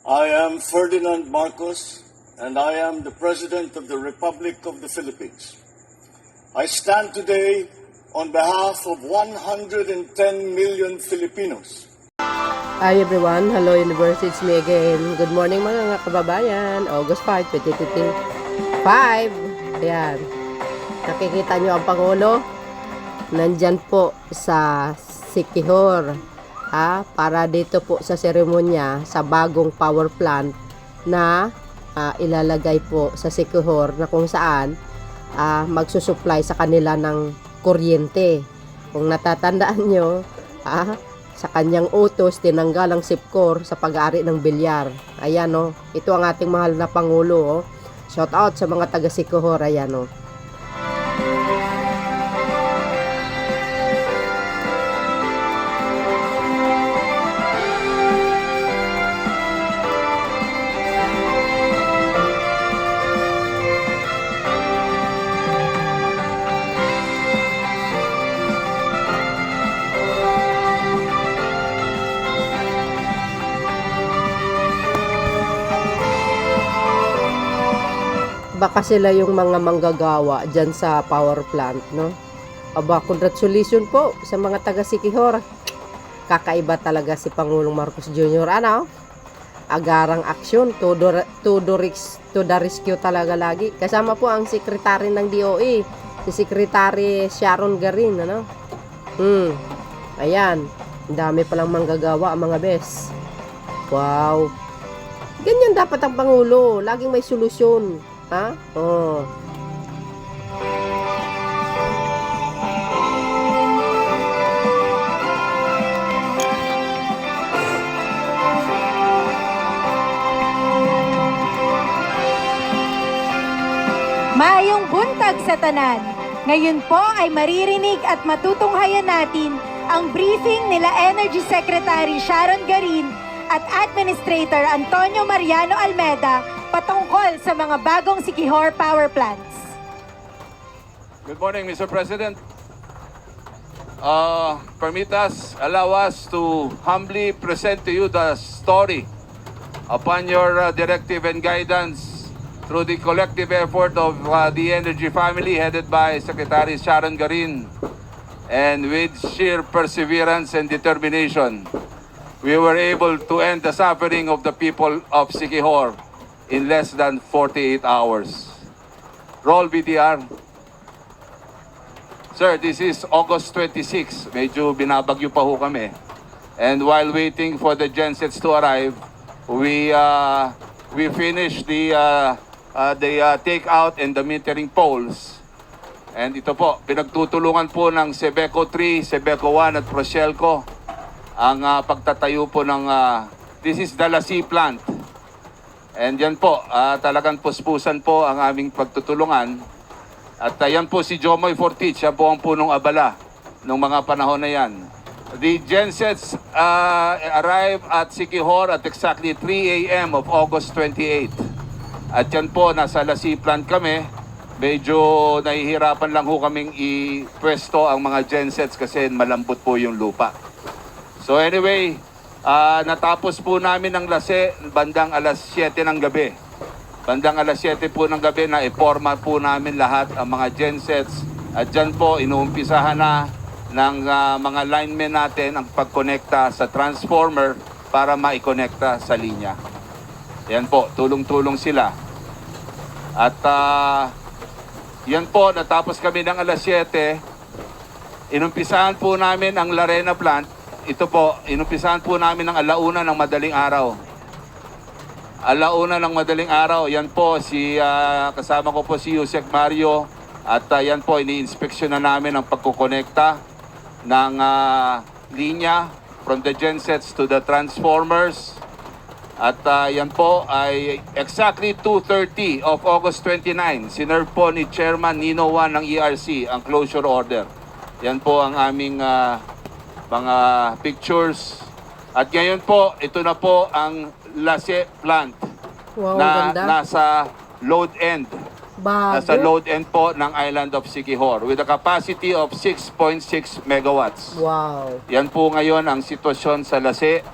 I am Ferdinand Marcos, and I am the President of the Republic of the Philippines. I stand today on behalf of 110 million Filipinos. Hi everyone, hello University, it's me again. Good morning mga kababayan. August 5, 2025. Ayan. Nakikita nyo ang Pangulo. Nandyan po sa Siquijor. Para dito po sa seremonya sa bagong power plant na ilalagay po sa Siquijor na kung saan magsusupply sa kanila ng kuryente. Kung natatandaan nyo, sa kanyang utos, tinanggal ang SIPCOR sa pag-aari ng bilyar. Ayan o, ito ang ating mahal na Pangulo. Shout out sa mga taga Siquijor. Ayan o. Baka sila yung mga manggagawa dyan sa power plant, no? Aba, congratulations po sa mga taga Siquijor. Kakaiba talaga si Pangulong Marcos Jr. Agarang aksyon, to the rescue talaga lagi. Kasama po ang sekretary ng DOE, si Secretary Sharon Garin, ano? Ayan, ang dami palang manggagawa, mga bes. Wow. Ganyan dapat ang Pangulo, laging may solusyon. Maayong buntag sa tanan. Ngayon po ay maririnig at matutunghayan natin ang briefing nila Energy Secretary Sharon Garin at Administrator Antonio Mariano Almeda patungkol sa mga bagong Siquijor power plants. Good morning, Mr. President. Allow us to humbly present to you the story upon your directive and guidance through the collective effort of the Energy family headed by Secretary Sharon Garin, and with sheer perseverance and determination, we were able to end the suffering of the people of Siquijor in less than 48 hours. Roll BTR. Sir, this is August 26. Medyo binabagyo pa ho kami. And while waiting for the gensets to arrive, we finished the take-out and the metering poles. And ito po, pinagtutulungan po ng Sebeco 3, Sebeco 1 at Procelco ang pagtatayo po ng this is the Lassie plant. And yan po, talagang puspusan po ang aming pagtutulungan. At yan po si Jomoy Fortich, siya po ang punong abala ng mga panahon na yan. The gensets arrive at Siquijor at exactly 3 a.m. of August 28. At yan po, nasa Lassie plant kami. Medyo nahihirapan lang ho kaming ipwesto ang mga gensets kasi malambot po yung lupa. So anyway, natapos po namin ang Lassie bandang alas 7 ng gabi. Bandang alas 7 po ng gabi na i-format po namin lahat ang mga gensets. At dyan po, inuumpisahan na ng mga linemen natin ang pagkonekta sa transformer para maikonekta sa linya. Yan po, tulong-tulong sila. At yan po, natapos kami ng alas 7. Inumpisahan po namin ang Larena plant. Ito po, inumpisahan po namin ng alauna ng madaling araw. Alauna ng madaling araw, yan po, kasama ko po si Yusek Mario. At yan po, ini-inspeksyon na namin ang pagkukonekta ng linya from the gensets to the transformers. At yan po ay exactly 2:30 of August 29. Sinerve po ni Chairman Nino Juan ng ERC ang closure order. Yan po ang aming mga pictures. At ngayon po, ito na po ang Lassie plant. Wow, na ganda. nasa load end. Nasa load end po ng island of Siquijor with a capacity of 6.6 megawatts. Wow. Yan po ngayon ang sitwasyon sa Lassie.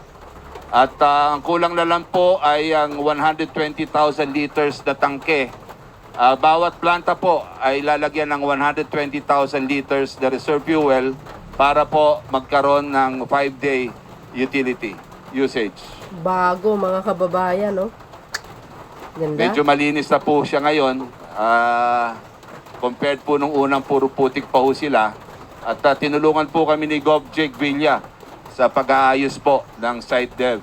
At ang kulang na lang po ay ang 120,000 liters na tangke. Bawat planta po ay lalagyan ng 120,000 liters na reserve fuel para po magkaroon ng 5-day utility usage. Bago mga kababayan, no? Ganda. Medyo malinis na po siya ngayon. Compared po nung unang puro putik pa ho sila. At tinulungan po kami ni Gov. Jake Villa sa pag-aayos po ng site dev.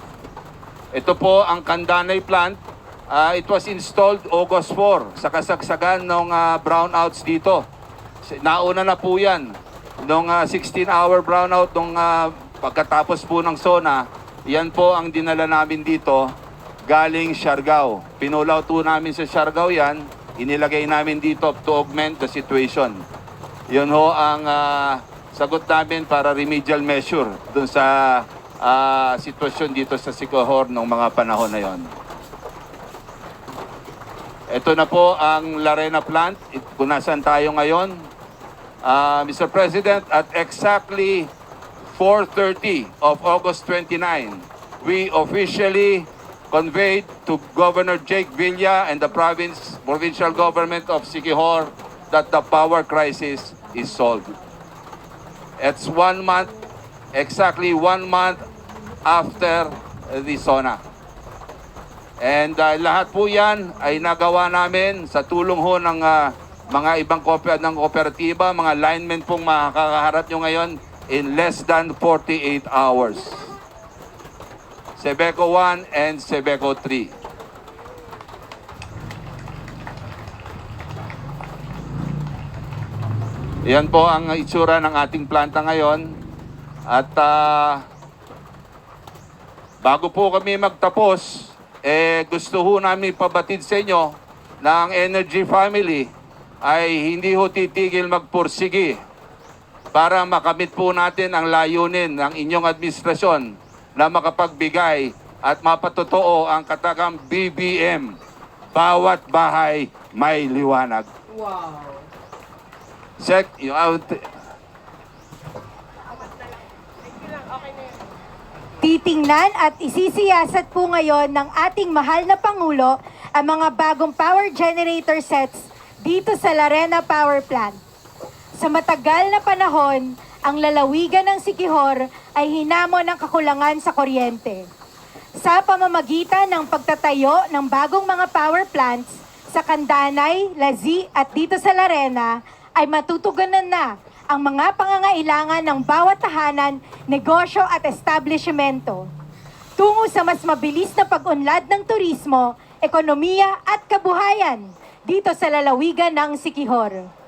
Ito po ang Candanay plant. It was installed August 4 sa kasagsagan ng brownouts dito. Nauna na po yan. Nung 16-hour brownout nung pagkatapos po ng SONA, yan po ang dinala namin dito galing Siargao. Pinulaw po namin sa Siargao yan, inilagay namin dito to augment the situation. Yun ho ang sagot namin para remedial measure dun sa sitwasyon dito sa Siquijor nung mga panahon na yon. Ito na po ang Larena plant, kung nasaan tayo ngayon. Mr. President, at exactly 4:30 of August 29, we officially conveyed to Governor Jake Villa and the provincial government of Siquijor that the power crisis is solved. It's 1 month, exactly 1 month after the SONA. And lahat po yan ay nagawa namin sa tulong ho ng mga ibang kooperatiba, mga linemen pong makakaharap nyo ngayon in less than 48 hours. Sebeco 1 and Sebeco 3. Yan po ang itsura ng ating planta ngayon. At bago po kami magtapos, gusto ho namin pabatid sa inyo na ang Energy Family ay hindi ho titigil magpursigi para makamit po natin ang layunin ng inyong administrasyon na makapagbigay at mapatotoo ang katakang BBM. Bawat bahay may liwanag. Wow. Titingnan at isisiyasat po ngayon ng ating mahal na Pangulo ang mga bagong power generator sets dito sa Larena Power Plant. Sa matagal na panahon, ang lalawigan ng Siquijor ay hinamon ng kakulangan sa kuryente. Sa pamamagitan ng pagtatayo ng bagong mga power plants sa Candanay, Lazi at dito sa Larena, ay matutugunan na ang mga pangangailangan ng bawat tahanan, negosyo at establishmento. Tungo sa mas mabilis na pag-unlad ng turismo, ekonomiya at kabuhayan dito sa lalawigan ng Siquijor.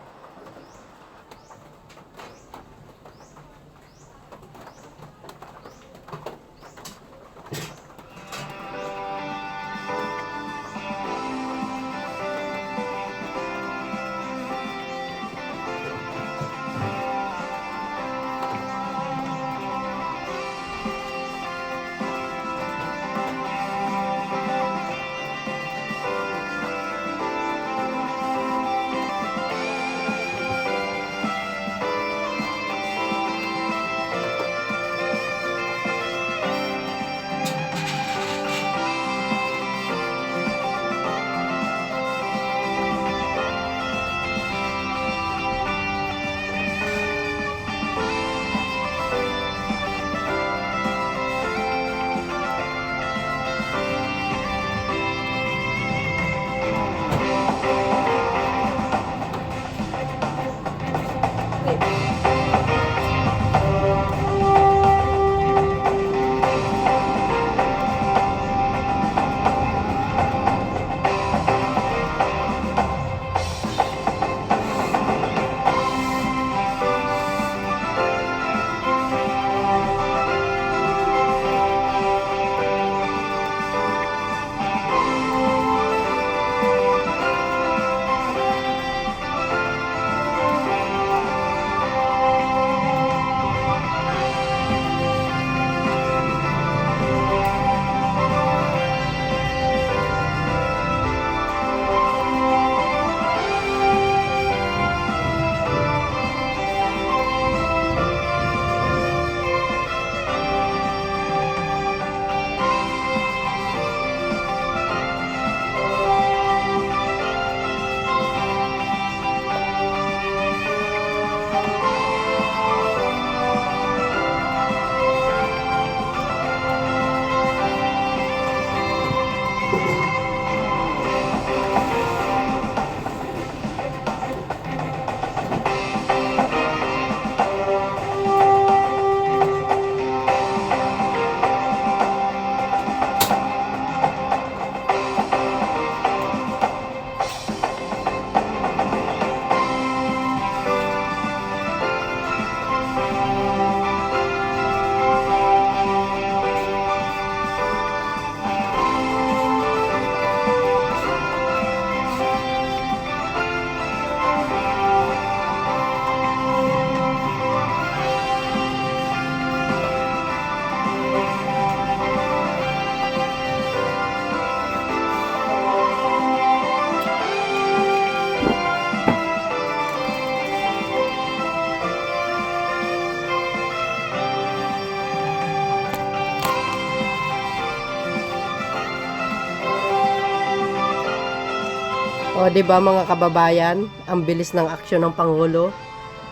O, di ba mga kababayan? Ang bilis ng aksyon ng Pangulo.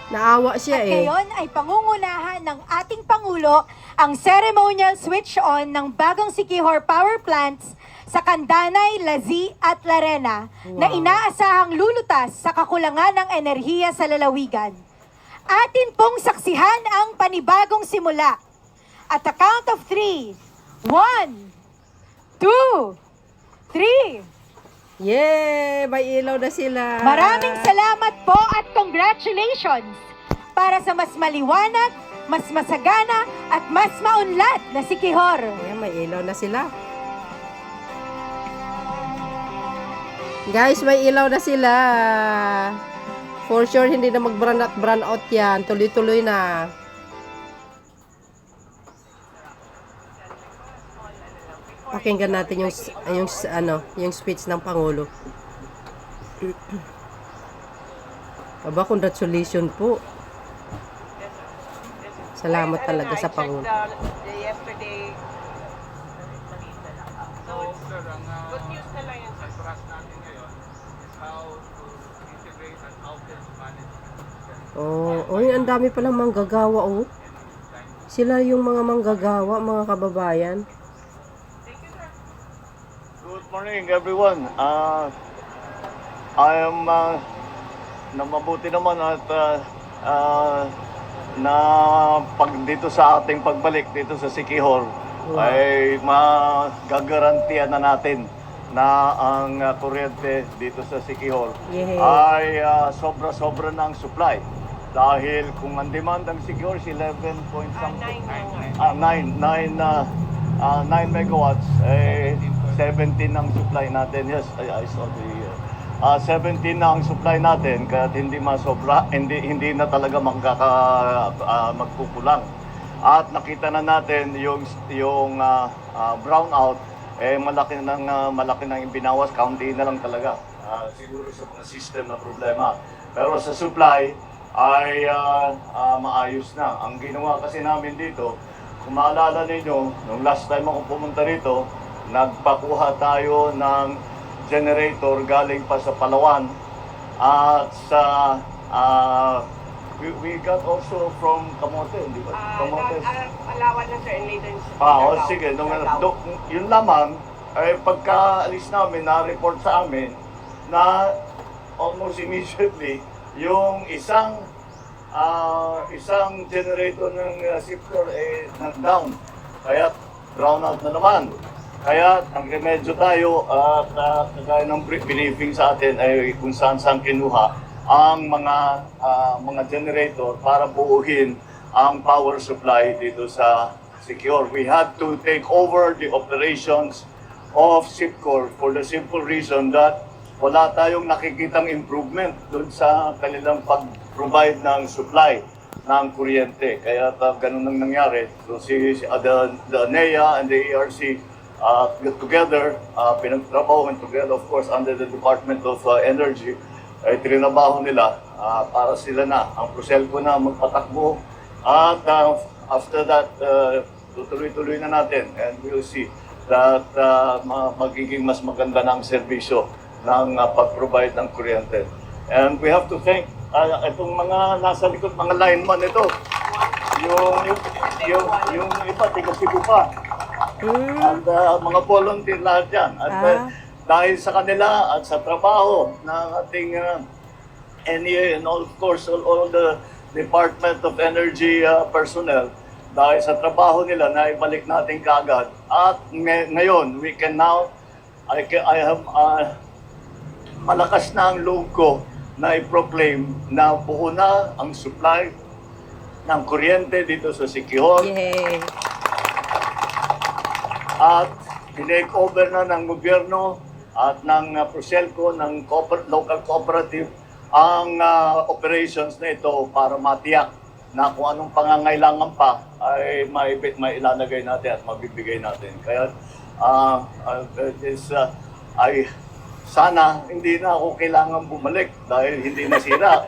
Naawa siya At eh. ngayon ay pangungunahan ng ating Pangulo ang ceremonial switch on ng bagong Siquijor Power Plants sa Candanay, Lazi at Larena na inaasahang lulutas sa kakulangan ng enerhiya sa lalawigan. Atin pong saksihan ang panibagong simula. At the count of 3, 1, 2, 3. Yay! May ilaw na sila. Maraming salamat po at congratulations para sa mas maliwanag, mas masagana at mas maunlad na Siquijor. Ayan, may ilaw na sila. Guys, may ilaw na sila. For sure, hindi na mag-brand out yan. Tuloy-tuloy na. Pakinggan natin yung speech ng Pangulo. Aba, congratulations po. Salamat talaga sa Pangulo. Yesterday, so, good news na lang yan, sir. Oh, ang dami palang manggagawa, oh. Sila yung mga manggagawa, mga kababayan. Good morning, everyone. I am na mabuti naman at na pag dito sa ating pagbalik dito sa Siquijor ay magagarantiyan na natin na ang kuryente dito sa Siquijor Yay. ay sobra-sobra na ang supply. Dahil kung ang demand ng Siquijor is 11 point something, 9 megawatts, 17 ang supply natin. Yes, I saw the 17 na ang supply natin, kaya hindi masobra, hindi na talaga magkukulang. At nakita na natin yung brownout, malaki nang binawas, kaunti na lang talaga. Siguro sa mga system na problema. Pero sa supply ay maayos na. Ang ginawa kasi namin dito, kung maalala ninyo, nung last time ako pumunta rito, nagpakuha tayo ng generator galing pa sa Palawan at sa we got also from Camotes, di ba? Camotes. Alawan na, sir, and later. Sige. Yun lamang, ay pagkaalis namin, na-report sa amin na almost immediately, yung isang generator ng Siquijor nag-down. Kaya brownout na naman. Kaya ang remedyo tayo at kagaya ng briefing sa atin ay kung saan kinuha ang mga generator para buuhin ang power supply dito sa Siquijor. We had to take over the operations of Siquijor for the simple reason that wala tayong nakikitang improvement doon sa kanilang pag-provide ng supply ng kuryente. Kaya ganun ang nangyari. So the NEA and the ERC get together, pinagtrabaho together, of course, under the Department of Energy, ay trinabaho nila para sila na, ang Proselco na magpatakbo. At after that, tutuloy-tuloy na natin and we'll see that magiging mas maganda na ang serbisyo ng pag-provide ng kuryente. And we have to thank itong mga nasa likod, mga lineman ito. Yung iba, tiga Cebu pa. At mga volunteer lahat yan. At dahil sa kanila at sa trabaho ng ating NEA and of course all the Department of Energy personnel, dahil sa trabaho nila na ibalik natin kaagad. At ngayon, we can now, I have malakas na ang loob ko na i-proclaim na buo na ang supply ng kuryente dito sa Siquijor. Yay! At tinake over na ng gobyerno at ng Proselco, ng local cooperative, ang operations na ito para matiyak na kung anong pangangailangan pa ay may ilalagay natin at mabibigay natin. Kaya sana hindi na ako kailangan bumalik dahil hindi nasira.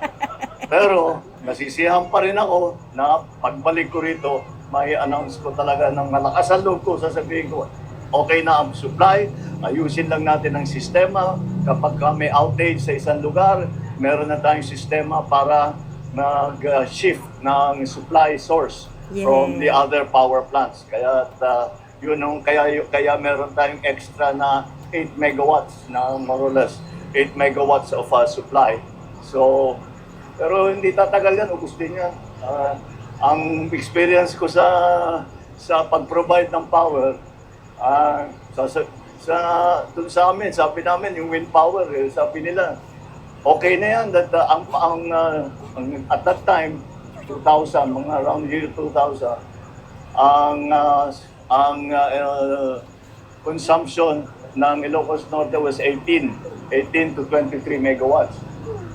Pero nasisiyahan pa rin ako na pagbalik ko rito, may announce ko talaga ng malakas ang loob ko, sasabihin ko, okay na ang supply, Ayusin lang natin ang sistema. Kapag may outage sa isang lugar, meron na tayong sistema para mag-shift ng supply source from the other power plants. Kaya kaya meron tayong extra na 8 megawatts na more or less 8 megawatts of supply. So, pero hindi tatagal yan, ubus din yan. Ang experience ko sa pag-provide ng power, dun sa amin, sabi namin, yung wind power, sabi nila, okay na yan. That, at that time, 2000, mga around year 2000, ang consumption ng Ilocos Norte was 18 to 23 megawatts.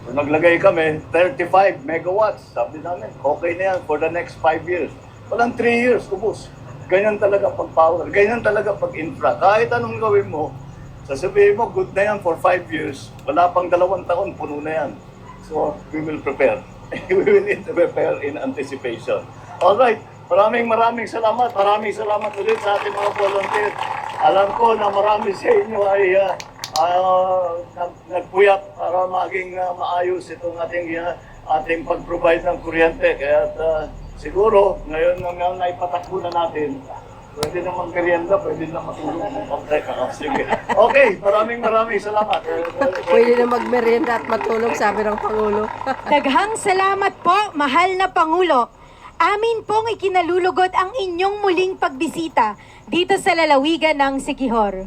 So naglagay kami, 35 megawatts. Sabi namin, okay na yan for the next 5 years. Walang 3 years, ubos. Ganyan talaga pag-power, ganyan talaga pag-infra. Kahit anong gawin mo, sasabihin mo, good na yan for 5 years. Wala pang 2 taon, puno na yan. So, we will prepare. We will prepare in anticipation. Alright, maraming salamat. Maraming salamat ulit sa ating mga volunteer. Alam ko na marami sa inyo ay nagpuyat para maging maayos itong ating pag-provide ng kuryente. Kaya siguro, ngayon na naipatakbo na natin, pwede na mag-merienda, pwede na matulog. Okay, sige. Okay, maraming salamat. Pwede na magmerienda at matulog, sabi ng Pangulo. Daghang salamat po, mahal na Pangulo. Amin pong ikinalulugod ang inyong muling pagbisita dito sa lalawigan ng Siquijor.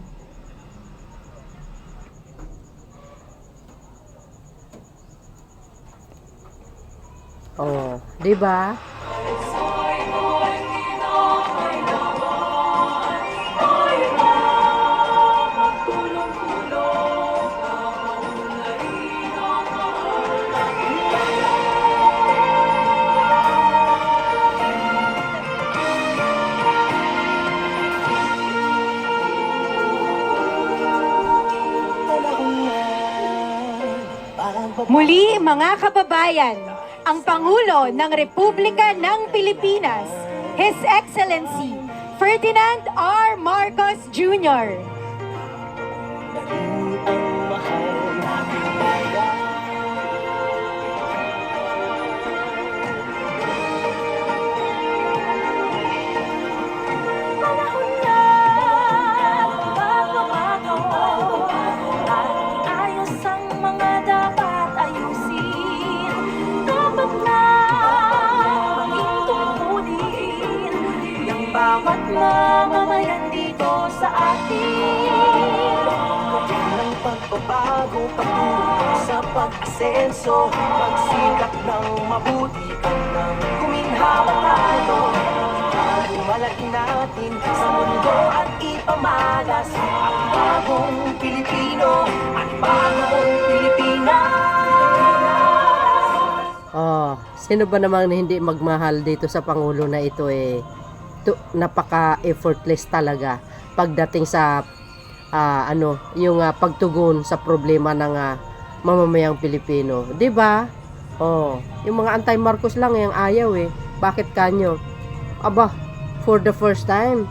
Oh, di ba? Muli mga kababayan, ang Pangulo ng Republika ng Pilipinas, His Excellency Ferdinand R. Marcos Jr. Bawat mamamayan dito sa atin ng pagbabago, pagtulong sa pag-asenso, magsikap ng mabuti kang nang kuminhawa tayo. Malaki natin sa mundo at ipamalas ang bagong Pilipino at bagong Pilipinas. Oh, sino ba namang hindi magmahal dito sa Pangulo na ito napaka-effortless talaga pagdating sa yung pagtugon sa problema ng mamamayang Pilipino, 'di ba? Oh, yung mga anti-Marcos lang yung ayaw Bakit kanyo? Aba, for the first time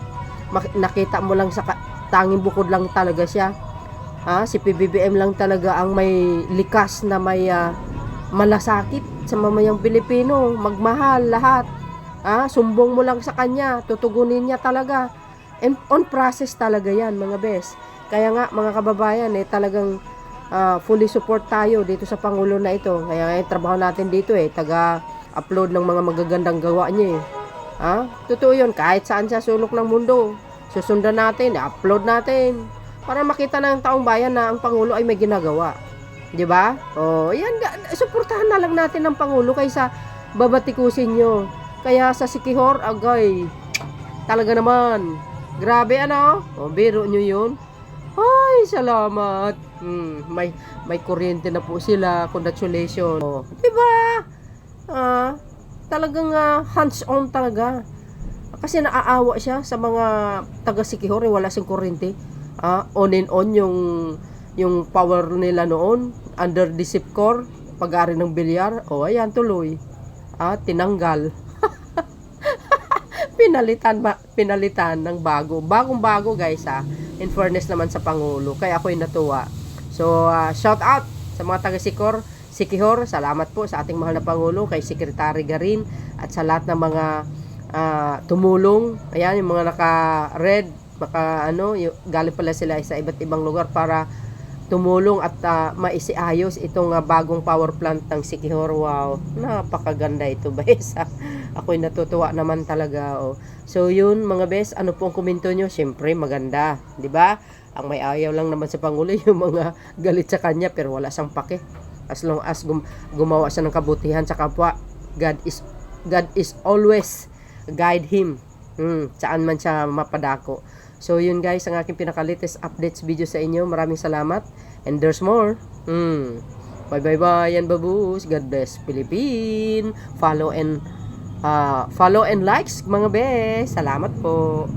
nakita mo lang sa tanging bukod lang talaga siya. Si PBBM lang talaga ang may likas na may malasakit sa mamamayang Pilipino, magmahal lahat. Sumbong mo lang sa kanya, tutugunin niya talaga. And on process talaga yan, mga bes. Kaya nga, mga kababayan, talagang fully support tayo dito sa Pangulo na ito. Kaya nga, trabaho natin dito taga-upload ng mga magagandang gawa niya Totoo yun, kahit saan siya sulok ng mundo, susundan natin, upload natin, para makita ng taong bayan na ang Pangulo ay may ginagawa. Di ba? Yan, suportahan na lang natin ang Pangulo kaysa babatikusin nyo. Kaya sa Siquijor, agay, talaga naman, grabe biro nyo yun. Ay, salamat. May kuryente na po sila, congratulations. Diba? Talagang hands-on talaga. Kasi naaawa siya sa mga taga Siquijor, wala sing kuryente. On and on yung power nila noon, under the SIPCOR, pag-ari ng bilyar. Ayan, tuloy. Tinanggal. pinalitan ng bago. Bagong-bago guys ha. In fairness naman sa Pangulo. Kaya ako'y natuwa. So, shout out sa mga Sikihor. Salamat po sa ating mahal na Pangulo, kay Secretary Garin, at sa lahat ng mga tumulong. Ayan, yung mga naka-red, galing pala sila sa iba't ibang lugar para tumulong at maisiayos itong bagong power plant ng Sikihor. Wow, napakaganda ito guys. Ako'y natutuwa naman talaga. Oh. So yun mga bes, ano pong komento nyo? Siyempre maganda, di ba? Ang may ayaw lang naman sa Pangulo yung mga galit sa kanya pero wala siyang pake. As long as gumawa siya ng kabutihan sa kapwa, God is always guide him. Saan man siya mapadako. So yun guys, ang aking pinaka-latest updates video sa inyo. Maraming salamat. And there's more. Bye yan babus. God bless Philippines. Follow and likes mga bes. Salamat po.